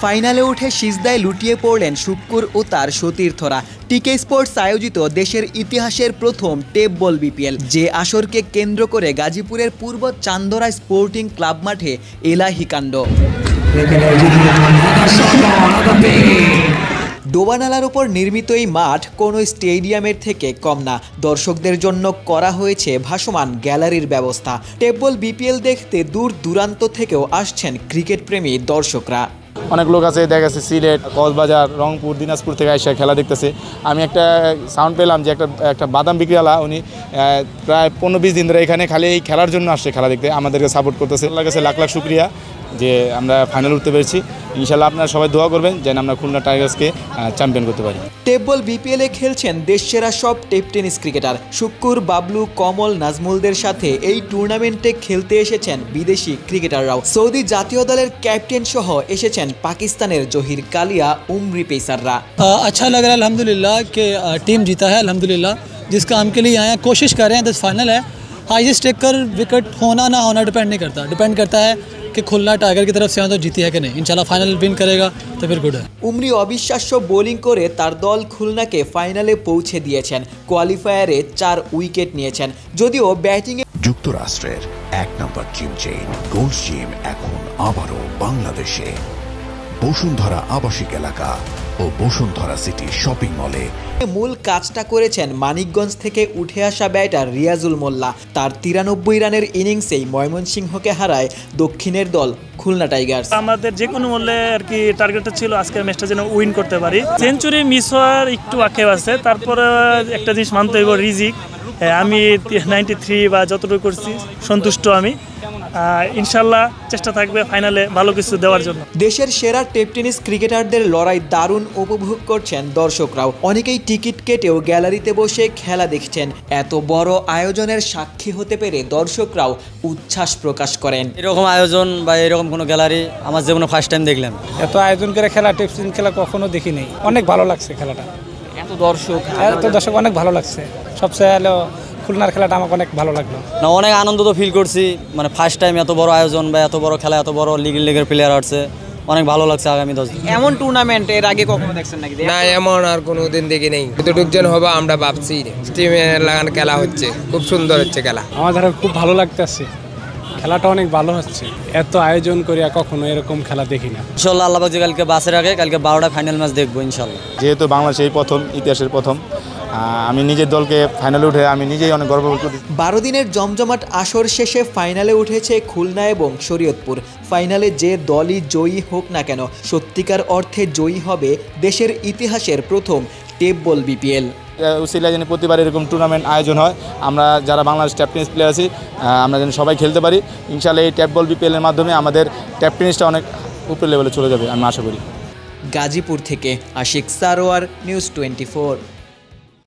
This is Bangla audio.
ফাইনালে উঠে সিজদায় লুটিয়ে পড়লেন শুক্কুর ও তার সতীর্থরা। টিকে স্পোর্টস আয়োজিত দেশের ইতিহাসের প্রথম টেপ বল বিপিএল, যে আসরকে কেন্দ্র করে গাজীপুরের পূর্ব চান্দরা স্পোর্টিং ক্লাব মাঠে এলাহি কাণ্ড। ডোবানালার উপর নির্মিত এই মাঠ কোনো স্টেডিয়ামের থেকে কম না। দর্শকদের জন্য করা হয়েছে ভাসমান গ্যালারির ব্যবস্থা। টেপ বল বিপিএল দেখতে দূর দূরান্ত থেকেও আসছেন ক্রিকেট প্রেমী দর্শকরা। অনেক লোক আছে, দেখা গেছে সিলেট, কক্সবাজার, রংপুর, দিনাজপুর থেকে এসে খেলা দেখতেছে। আমি একটা সাউন্ড পেলাম যে একটা বাদাম বিক্রিওয়ালা, উনি প্রায় 15-20 দিন ধরে এখানে খালি এই খেলার জন্য আসছে, খেলা দেখতে আমাদেরকে সাপোর্ট করতেছে। আল্লাহর কাছে লাখ লাখ শুকরিয়া যে আমরা ফাইনাল উঠতে পেরেছি। ইনশাল্লাহ আপনারা সবাই দোয়া করবেন যেন আমরা খুলনা টাইগার্সকে চ্যাম্পিয়ন করতে পারি। টেপ বল বিপিএলে খেলছেন দেশসেরা সব tape tennis cricketer. Shukkur, Bablu, Kamal, নাজমুলদের সাথে এই টুর্নামেন্টে খেলতে এসেছেন বিদেশি ক্রিকেটাররাও। সৌদি জাতীয় দলের ক্যাপ্টেন সহ এসেছেন পাকিস্তানের জহির কালিয়া, उमरी पेसररा। अच्छा लग रहा है अल्हम्दुलिल्लाह कि टीम जीता है अल्हम्दुलिल्लाह, जिस काम के लिए आए हैं। कोशिश कर रहे हैं, 10 फाइनल है। हाईएस्ट टेकर विकेट होना ना होना डिपेंड करता है कि खुलना टाइगर की तरफ से तो जीती है कि नहीं। इंशाल्लाह फाइनल विन करेगा तो फिर गुड है। उमरी अविश्वास्य বোলিং করে তার দল খুলনাকে ফাইনালে পৌঁছে দিয়েছেন। কোয়ালিফায়ারে 4 উইকেট নিয়েছেন। যদিও ব্যাটিংয়ে যুক্তরাষ্ট্রের 1 নম্বর জিম চেইন গোল্ড জিম এখন আবারও বাংলাদেশে। বসুন্ধরা আবাসিক এলাকা ও বসুন্ধরা সিটি শপিং মলে মূল কাজটা করেছেন মানিকগঞ্জ থেকে উঠে আসা ব্যাটার রিয়াজুল মোল্লা। তার 93 রানের ইনিংসেই ময়মনসিংহকে হারায় দক্ষিণের দল খুলনা টাইগার্স। আমাদের যে কোনো মূল্যে আর কি টার্গেটটা ছিল আজকের ম্যাচটা যেন উইন করতে পারি। সেঞ্চুরি মিস হওয়ার একটু আক্ষেপ আছে, তারপরে একটা জিনিস মানতে হইব, রিজিক। আমি 93 বা যতটুকু করছি সন্তুষ্ট আমি। ইনশাল্লাহ চেষ্টা থাকবে ফাইনালে ভালো কিছু দেওয়ার জন্য। দেশের সেরা টেপ টেনিস ক্রিকেটারদের লড়াই দারুণ উপভোগ করছেন দর্শকরাও। অনেকেই টিকিট কেটেও গ্যালারিতে বসে খেলা দেখছেন। এত বড় আয়োজনের সাক্ষী হতে পেরে দর্শকরাও উচ্ছ্বাস প্রকাশ করেন। এরকম আয়োজন বা এরকম কোনো গ্যালারি আমার জীবনে ফার্স্ট টাইম দেখলাম। এত আয়োজন করে খেলা, টেপ টেনিস খেলা কখনো দেখিনি। অনেক ভালো লাগছে খেলাটা। এত দর্শক অনেক ভালো লাগছে। সবচেয়ে হলো খুলনার খেলাটা আমাকে অনেক ভালো লাগলো। না, অনেক আনন্দ তো ফিল করছি। মানে ফার্স্ট টাইম এত বড় আয়োজন বা এত বড় খেলা, এত বড় লিগের প্লেয়ার আসছে, অনেক ভালো লাগছে। আগামী 10 দিন এমন টুর্নামেন্ট এর আগে কখনো দেখছেন নাকি? না, এমন আর কোনোদিন দেখি নেই। যতটুক জন হবে আমরা ভাবছি টিমে লাগান খেলা হচ্ছে, খুব সুন্দর হচ্ছে খেলা। আমাদের খুব ভালো লাগতেছে, খেলাটা অনেক ভালো হচ্ছে। এত আয়োজন করিয়া কখনো এরকম খেলা দেখি না। ইনশাল্লাহ আল্লাহ পাক যে কালকে বাসের আগে কালকে 12টা ফাইনাল ম্যাচ দেখবো ইনশাল্লাহ। যেহেতু বাংলাদেশ এই প্রথম, ইতিহাসের প্রথম, আমি নিজের দলকে ফাইনালে উঠে আমি নিজেই অনেক গর্ব করি। 12 দিনের জমজমাট আসর শেষে ফাইনালে উঠেছে খুলনা এবং শরীয়তপুর। ফাইনালে যে দলই জয়ী হোক না কেন, সত্যিকার অর্থে জয়ী হবে দেশের ইতিহাসের প্রথম টেপ বল বিপিএল। উসিলায় যেন প্রতিবার এরকম টুর্নামেন্ট আয়োজন হয়, আমরা যারা বাংলাদেশ ট্যাপ টেনিস প্লেয়ার আছি আমরা যেন সবাই খেলতে পারি। ইনশাল্লাহ এই ট্যাপ বল বিপিএলের মাধ্যমে আমাদের ট্যাপ টেনিসটা অনেক উপর লেভেলে চলে যাবে, আমি আশা করি। গাজীপুর থেকে আশিক সারোয়ার, নিউজ 24।